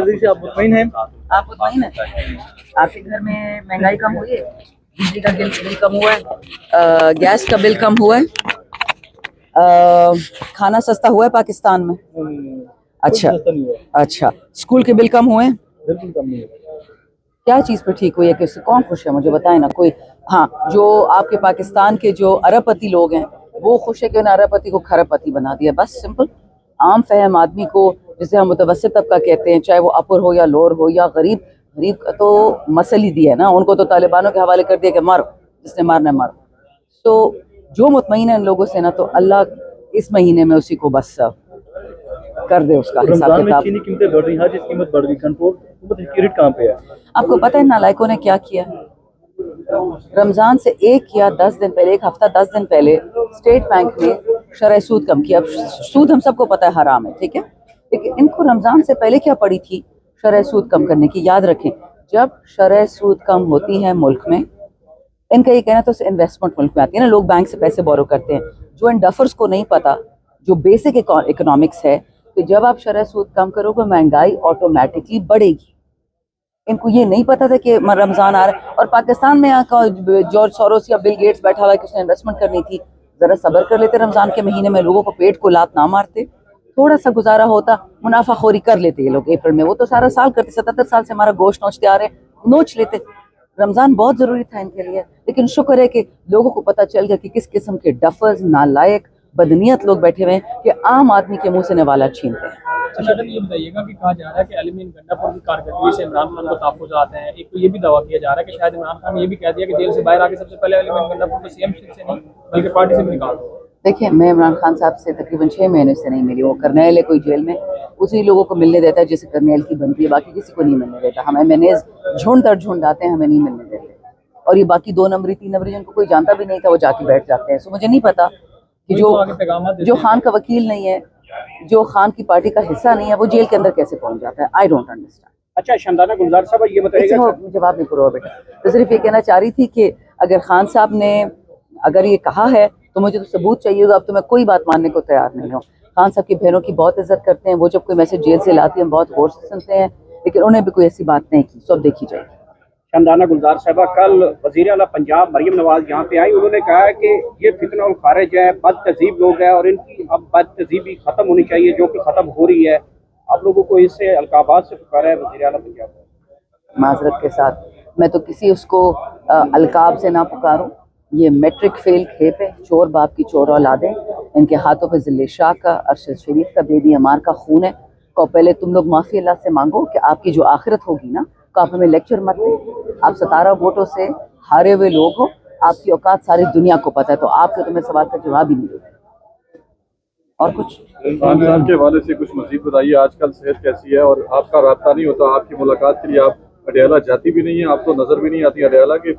सर्दी से आप मुतमईन हैं? आप मुतमईन हैं? आपके घर में महंगाई कम हुई है? बिजली का बिल कम हुआ है? गैस का बिल कम हुआ है? खाना सस्ता हुआ है पाकिस्तान में? अच्छा, सस्ता नहीं हुआ। अच्छा, स्कूल के बिल कम हुए हैं? बिल्कुल कम नहीं हुआ। क्या चीज़ पे ठीक हुई है? किससे कौन खुश है, मुझे बताएं ना कोई। हाँ, जो आपके पाकिस्तान के जो अरबपति लोग हैं वो खुश है कि उन्हें अरबपति को खरबपति बना दिया, बस सिंपल। आम फहम आदमी को, जिसे हम मुतवस्सित तबका कहते हैं, चाहे वो अपर हो या लोअर हो या गरीब, गरीब का तो मसल ही दिया है ना, उनको तो तालिबानों के हवाले कर दिया कि मारो, जिसने मारना है मारो। तो जो मुतमईन है इन लोगों से ना, तो अल्लाह इस महीने में उसी को बस कर दे उसका हिसाब रमजान में किताब। चीनी कीमतें बढ़ रही हैं, हर चीज कीमत बढ़ रही है, कंट्रोल हुकूमत की रेट कहाँ पे है? आपको पता है नालायकों ने क्या किया? रमजान से 1 या 10 दिन पहले, 1 हफ्ता 10 दिन पहले स्टेट बैंक ने शरह सूद कम किया। अब सूद हम सबको पता है हराम है, ठीक है, लेकिन इनको रमजान से पहले क्या पड़ी थी शरह सूद कम करने की? याद रखें, जब शरह सूद कम होती है मुल्क में, इनका ये कहना तो इन्वेस्टमेंट मुल्क में आती है ना, लोग बैंक से पैसे बोरो करते हैं। जो इन डफर्स को नहीं पता, जो बेसिक इकोनॉमिक्स है, कि जब आप शरह सूद कम करोगे महंगाई ऑटोमेटिकली बढ़ेगी। इनको ये नहीं पता था कि रमजान आ रहा है। और पाकिस्तान में यहाँ जॉर्ज सोरोस या बिल गेट्स बैठा हुआ है कि उसने इन्वेस्टमेंट करनी थी, जरा सब्र कर लेते, रमजान के महीने में लोगों को पेट को लात ना मारते, थोड़ा सा गुजारा होता, मुनाफाखोरी कर लेते ये लोग अप्रैल में। वो तो सारा साल करते, 77 साल से हमारा गोश्त नोचते आ रहे, नोच लेते। रमजान बहुत जरूरी था इनके लिए, लेकिन शुक्र है कि लोगों को पता चल गया कि किस किस्म के डफर्स, नालायक, बदनीयत लोग बैठे हुए हैं कि आम आदमी के मुंह से निवाला छीनते हैं। अच्छा मैडम, ये बताइएगा कि कहा जा रहा है कि एलिमिन गंडापुर की कारकर्दगी से इमरान खान को तहफ़्फ़ुज़ात हैं। एक तो ये भी दावा किया जा रहा है कि शायद इमरान खान ने ये भी कह दिया कि जेल से बाहर आके सबसे पहले एलिमिन गंडापुर को सीएम से नहीं बल्कि पार्टी से भी निकाल दो। देखिए, मैं इमरान खान साहब से तकरीबन 6 महीने से नहीं मिली। वो करनेल है कोई जेल में, उसी लोगों को मिलने देता है जिसे करनेल की बनती है, बाकी किसी को नहीं मिलने देता। हम MNAs झुंड दर झुंड आते हैं, हमें नहीं मिलने देते। और ये बाकी 2 नंबरी 3 नंबरी जिनको कोई जानता भी नहीं था, वो जाके बैठ जाते हैं। सो मुझे नहीं पता कि जो खान का वकील नहीं है, जो खान की पार्टी का हिस्सा नहीं है, वो जेल के अंदर कैसे पहुंच जाता है? I don't understand. अच्छा, शमदाना गुलजार साहब ये बताइएगा। जवाब नहीं पूरा हुआ बेटा। तो सिर्फ ये कहना चाह रही थी कि अगर खान साहब ने अगर ये कहा है तो मुझे तो सबूत चाहिए होगा। अब तो मैं कोई बात मानने को तैयार नहीं हूँ। खान साहब की बहनों की बहुत इज्जत करते हैं, वो जब कोई मैसेज जेल से लाती हैं हम बहुत गौर से सुनते हैं, लेकिन उन्हें भी कोई ऐसी बात नहीं की। सब देखी जाएगी। शमदाना गुलजार साहबा, कल वज़ीर आला पंजाब मरियम नवाज यहाँ पे आई, उन्होंने कहा है कि ये फितना और खारिज है, बद तहजीब लोग हैं और इनकी अब बद तहजीबी खत्म होनी चाहिए, जो कि खत्म हो रही है। आप लोगों को इससे अलकाबात से पुकारा है वज़ीर आला पंजाब। माजरत के साथ मैं तो किसी उसको अलकाब से ना पुकारूं। ये मैट्रिक फेल खेप है, चोर बाप की चोर औलादें। इनके हाथों पे जिले शाह का, अरशद शरीफ का, बेबी अमार का खून है। को पहले तुम लोग माफ़ी अल्लाह से मांगो कि आपकी जो आखिरत होगी ना, तो आप हमें लेक्चर मत दें। आप 17 वोटों से हारे हुए लोग हो, आपकी औकात सारी दुनिया को पता है, तो आपके तुम्हें सवाल का जवाब ही नहीं देते। और कुछ खान साहब के हवाले से कुछ मज़ीद बताइए, आजकल सेहत कैसी है और आपका राब्ता नहीं होता? आपकी मुलाकात के लिए आप अडयाला जाती भी नहीं है, आप तो नजर भी नहीं आती अडयाला की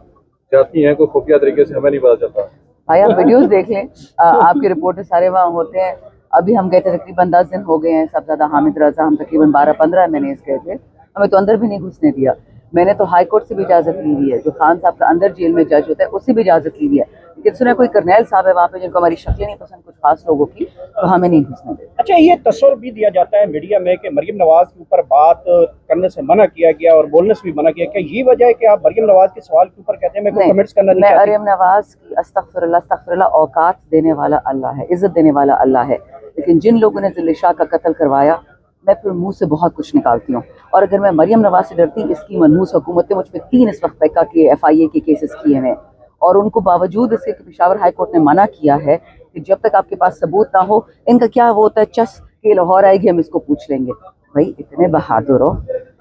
जाती हैं, कोई खुफिया तरीके से हमें नहीं पता चलता। भाई आप वीडियोस देख लें, आपके रिपोर्टर सारे वहाँ होते हैं। अभी हम गए थे, तकरीबन 10 दिन हो गए हैं। सबसे ज़्यादा हामिद रजा, हम तकरीबन 12-15 महीने गए थे, हमें तो अंदर भी नहीं घुसने दिया। मैंने तो हाई कोर्ट से भी इजाज़त ली हुई है, जो खान साहब का अंदर जेल में जज होता है उससे भी इजाज़त ली हुई है, लेकिन सुना कोई करनेल साहब है वहाँ पे जिनको हमारी शक्लें नहीं पसंद, कुछ खास लोगों की, तो हमें नहीं घुसने देते। अच्छा, ये तस्वर भी दिया जाता है मीडिया में कि मरियम नवाज के ऊपर बात करने से मना किया गया और बोलने से भी मना किया। क्या ये वजह है कि आप मरियम नवाज के सवाल के ऊपर कहते हैं मैं कोई कमेंट्स करना नहीं चाहती? मरियम नवाज की अस्तगफिरुल्लाह औकात देने वाला अल्लाह है, इज्जत देने वाला अल्लाह है, लेकिन जिन लोगों ने जिले शाह का कत्ल करवाया, मैं फिर मुंह से बहुत कुछ निकालती हूँ। और अगर मैं मरियम नवाज से डरती, इसकी मनहूस हुकूमत ने मुझ पर 3 इस वक्त पैका के FIA के केसेस किए हैं, और उनको बावजूद इसके कि पेशावर हाई कोर्ट ने मना किया है कि जब तक आपके पास सबूत ना हो, इनका क्या वो होता है, चस के लाहौर आएगी हम इसको पूछ लेंगे। भाई इतने बहादुर हो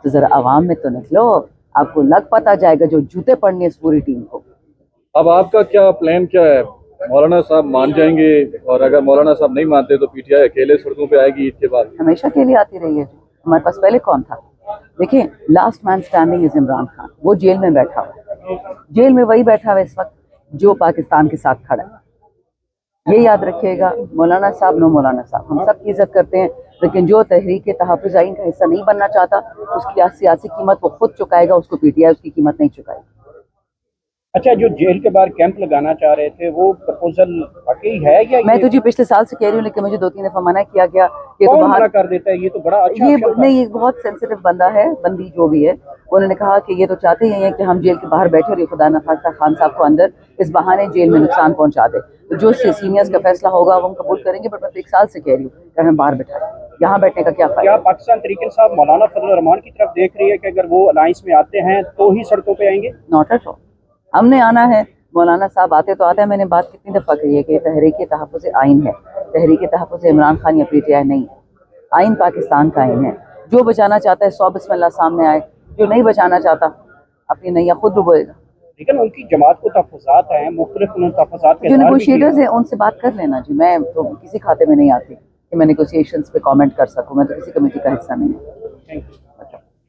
तो जरा आवाम में तो निकलो, आपको लग पता जाएगा जो जूते पड़ने इस पूरी टीम को। अब आपका क्या प्लान क्या है? मौलाना साहब मान जाएंगे और अगर मौलाना साहब नहीं मानते तो PTI अकेले सड़कों पे आएगी ईद के बाद? हमेशा के लिए आती रही है। हमारे पास पहले कौन था? देखिए, last man standing is Imran Khan. वो जेल में बैठा हुआ, जेल में वही बैठा हुआ इस वक्त जो पाकिस्तान के साथ खड़ा है। ये याद रखिएगा, मौलाना साहब नो मौलाना साहब, हम सब की इज्जत करते हैं, लेकिन जो तहरीक तहफ़्फ़ुज़ आइन का हिस्सा नहीं बनना चाहता, उसकी सियासी कीमत वो खुद चुकाएगा, उसको PTI उसकी कीमत नहीं चुकाएगी। अच्छा, जो जेल के बाहर कैंप लगाना चाह रहे थे वो प्रपोजल वाकई है या मैं ये तुझे पिछले साल से कह रही हूँ, लेकिन मुझे 2-3 दफा मना किया गया कि तो कौन मना बाहर कर देता है? ये तो बड़ा अच्छा ये option था। नहीं, ये बहुत सेंसिटिव बंदा है, बंदी जो भी है। उन्होंने कहा कि ये तो चाहते ही हैं कि हम जेल के बाहर बैठे और ये खुदा न खास्ता खान साहब को अंदर इस बहाने जेल में नुकसान पहुंचा दे। तो जो सीनियर्स का फैसला होगा वो हम कबूल करेंगे, बट मैं तो 1 साल से कह रही हूँ कि हमें बाहर बैठाएं, यहाँ बैठने का क्या क्या फायदा। पाकिस्तान तरीके साहब मौलाना फजल रहमान की तरफ देख रही है कि अगर वो अलायंस में आते हैं तो ही सड़कों पे आएंगे? नॉट एट ऑल, हमने आना है। मौलाना साहब आते तो आते हैं। मैंने बात कितनी दफ़ा कही है कि तहरीक तहफ़्फ़ुज़ आइन है, तहरीक तहफ़्फ़ुज़ इमरान खान या पीटीआई नहीं। आइन पाकिस्तान का आइन है। जो बचाना चाहता है 100 बिस्मिल्लाह सामने आए, जो नहीं बचाना चाहता अपनी नैया खुद डुबोएगा। लेकिन उनकी जमात को तहफ़्फ़ुज़ात हैं, मुख्तलिफ तहफ़्फ़ुज़ात के जो इज़हार भी किए नेगोशिएटर्स हैं उनसे बात कर लेना जी। मैं तो किसी खाते में नहीं आती कि मैं नेगोशिएशंस पे कमेंट कर सकूं, मैं तो किसी कमेटी का हिस्सा नहीं हूँ। Thank you.